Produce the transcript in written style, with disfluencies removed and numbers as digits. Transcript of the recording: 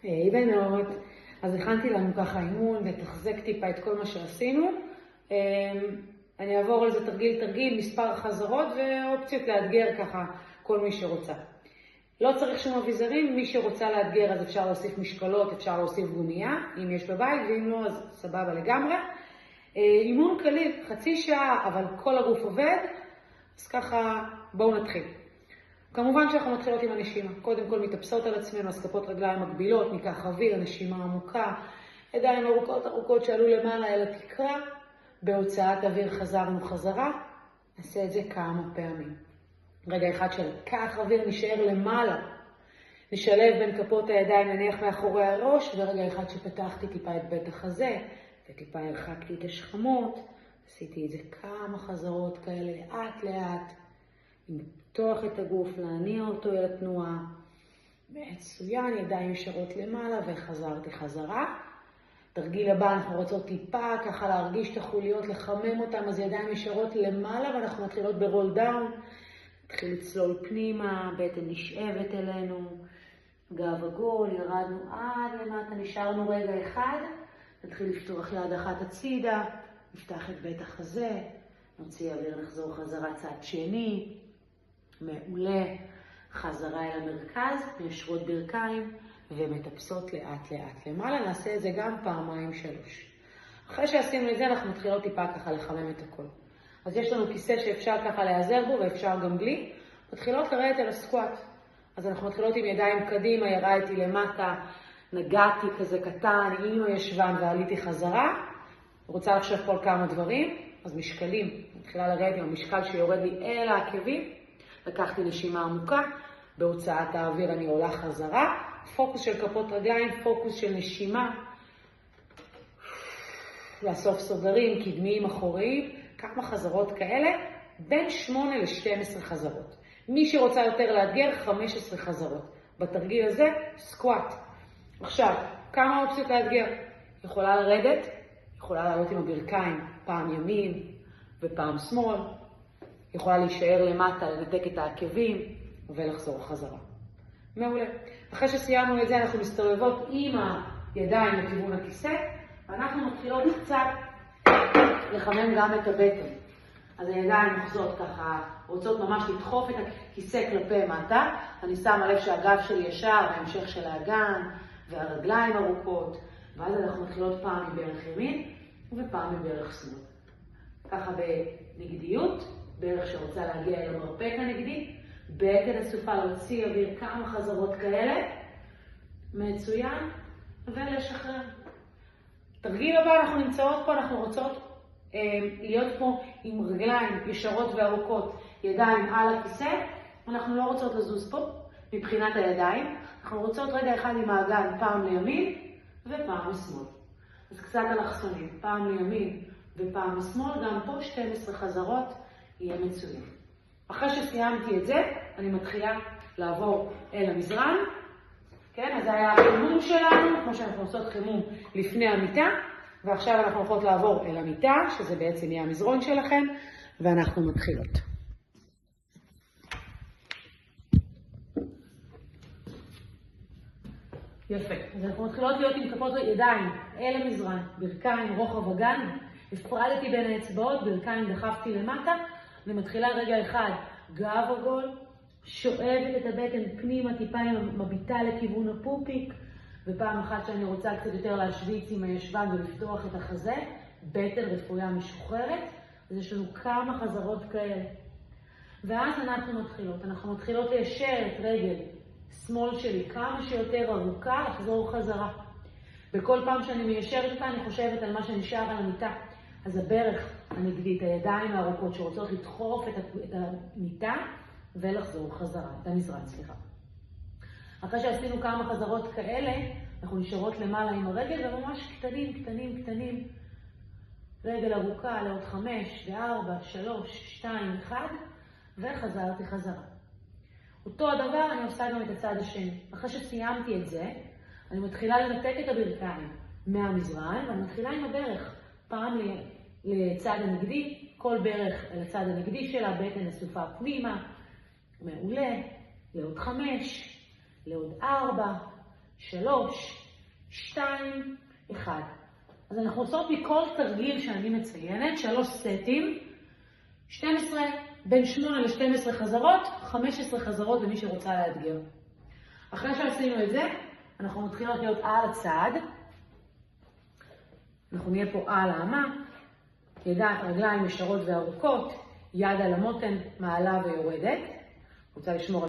היי בנות, אז הכנתי לנו ככה אימון ותחזק טיפה את כל מה שעשינו. אני אעבור על זה תרגיל, מספר חזרות ואופציות לאתגר ככה כל מי שרוצה. לא צריך שום אביזרים, מי שרוצה לאתגר אז אפשר להוסיף משקלות, אפשר להוסיף גומייה, אם יש בבית, ואם לא אז סבבה לגמרי. אימון קליל, חצי שעה, אבל כל הגוף עובד, אז ככה בואו נתחיל. כמובן שאנחנו מתחילות עם הנשימה. קודם כל מתאפסות על עצמנו, אז כפות רגליים מקבילות, ניקח אוויר, נשימה עמוקה, ידיים ארוכות שעלו למעלה אל התקרה, בהוצאת אוויר חזרנו חזרה, נעשה את זה כמה פעמים. רגע אחד שלקח אוויר, נשאר למעלה, נשלב בין כפות הידיים, נניח מאחורי הראש, ורגע אחד שפתחתי טיפה את בית החזה, וטיפה הרחקתי את השכמות, עשיתי את זה כמה חזרות כאלה לאט לאט, לפתוח את הגוף, להניע אותו אל התנועה, מצוין, ידיים ישרות למעלה וחזרתי חזרה. תרגיל הבא, אנחנו רוצות טיפה ככה להרגיש את החוליות, לחמם אותם, אז ידיים ישרות למעלה ואנחנו מתחילות ברול דאון, נתחיל לצלול פנימה, בטן נשאבת אלינו, גב עגול, ירדנו עד למטה, נשארנו רגע אחד, נתחיל לפתוח יד אחת הצידה, נפתח את בית החזה, נוציא אוויר, נחזור חזרה צד שני, מעולה, חזרה אל המרכז, מיישרות ברכיים ומטפסות לאט לאט למעלה. נעשה את זה גם פעמיים שלוש. אחרי שעשינו את זה אנחנו מתחילות טיפה ככה לחמם את הכל. אז יש לנו כיסא שאפשר ככה להיעזר בו ואפשר גם בלי. מתחילות לרדת אל הסקואט. אז אנחנו מתחילות עם ידיים קדימה, ירדתי למטה, נגעתי כזה קטן עם הישבן ועליתי חזרה. רוצה לחשוב פה על כמה דברים, אז משקלים. מתחילה לרדת עם המשקל שיורד לי אל העקבים. לקחתי נשימה עמוקה, בהוצאת האוויר אני עולה חזרה, פוקוס של כפות רגליים, פוקוס של נשימה, לאסוף סוגרים, קדמיים, אחוריים, כמה חזרות כאלה, בין 8 ל-12 חזרות. מי שרוצה יותר לאתגר, 15 חזרות. בתרגיל הזה, סקואט. עכשיו, כמה אופציות לאתגר? יכולה לרדת, יכולה לעלות עם הברכיים, פעם ימין ופעם שמאל, יכולה להישאר למטה, לנתק את העקבים ולחזור חזרה. מעולה. אחרי שסיימנו את זה אנחנו מסתובבות עם הידיים לכיוון הכיסא, ואנחנו מתחילות קצת לחמם גם את הבטן. אז הידיים מוחזות ככה, רוצות ממש לדחוף את הכיסא כלפי מטה. אני שמה לב שהגב שלי ישר, ההמשך של האגן והרגליים ארוכות, ואז אנחנו מתחילות פעם מברך ימין ופעם מברך שמאל. ככה בנגדיות. בערך שרוצה להגיע אל המרפק הנגדי, בטן אסופה להוציא אוויר כמה חזרות כאלה, מצוין, ולשחרר. תרגיל הבא, אנחנו נמצאות פה, אנחנו רוצות להיות פה עם רגליים ישרות וארוכות, ידיים על הכיסא, אנחנו לא רוצות לזוז פה מבחינת הידיים, אנחנו רוצות רגע אחד עם האגן פעם לימין ופעם לשמאל. אז קצת אלכסונים, פעם לימין ופעם לשמאל, גם פה 12 חזרות, יהיה מצוין. אחרי שסיימתי את זה, אני מתחילה לעבור אל המזרן. כן, אז זה היה החימום שלנו, כמו שאנחנו עושות חימום לפני המיטה, ועכשיו אנחנו הולכות לעבור אל המיטה, שזה בעצם יהיה המזרון שלכם, ואנחנו מתחילות. יפה. אז אנחנו מתחילות להיות עם כפות ידיים אל המזרן, ברכיים, רוחב אגן, הפרדתי בין האצבעות, ברכיים דחפתי למטה, ומתחילה רגע אחד, גב עגול, שואבת את הבטן פנימה, טיפה עם מביטה לכיוון הפופיק, ופעם אחת שאני רוצה קצת יותר להשוויץ עם הישבן ולפתוח את החזה, בטן רפויה משוחררת, אז יש לנו כמה חזרות כאלה. ואז אנחנו מתחילות ליישר את רגל שמאל שלי כמה שיותר ארוכה, לחזור חזרה. בכל פעם שאני מיישרת אותה, אני חושבת על מה שנשאר על המיטה. אז הברך הנגדית, הידיים הארוכות שרוצות לדחוף את המיטה ולחזור חזרה, את המזרן, סליחה. אחרי שעשינו כמה חזרות כאלה, אנחנו נשארות למעלה עם הרגל וממש קטנים. רגל ארוכה לעוד 5 ו4, 3, 2, 1 וחזרתי חזרה. אותו הדבר אני עושה גם את הצד השני. אחרי שסיימתי את זה, אני מתחילה לנתק את הברכיים מהמזרן ואני מתחילה עם הברך. פעם לצד הנגדי, כל ברך לצד הנגדי שלה, בטן אסופה פנימה, מעולה, לעוד 5, לעוד 4, 3, 2, 1. אז אנחנו עושות מכל תרגיל שאני מציינת 3 סטים, 12, בין 8 ל-12 חזרות, 15 חזרות למי שרוצה לאתגר. אחרי שעשינו את זה, אנחנו מתחילות להיות על הצד. אנחנו נהיה פה על האמה, ידיים, רגליים ישרות וארוכות, יד על המותן, מעלה ויורדת. רוצה לשמור על